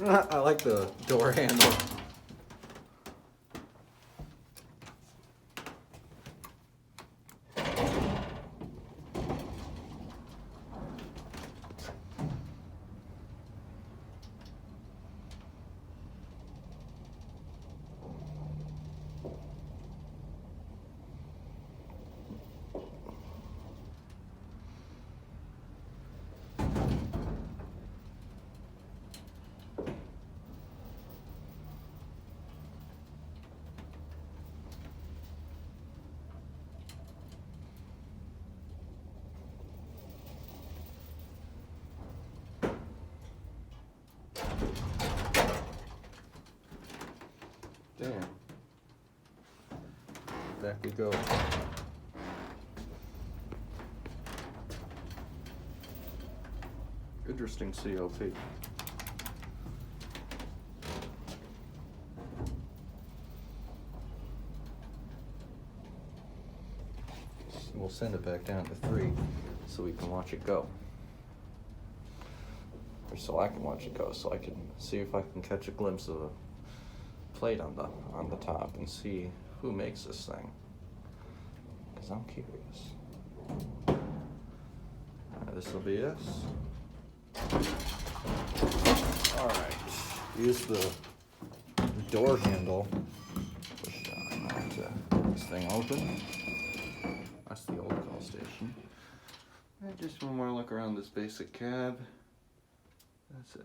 I like the door handle. Damn. Back we go. Interesting COP. We'll send it back down to 3 so we can watch it go. Or so I can watch it go, so I can see if I can catch a glimpse of a plate on the top and see who makes this thing. Because I'm curious. This will be us. Alright. Use the door handle. Push down to this thing open. That's the old call station. And just one more look around this basic cab. That's it.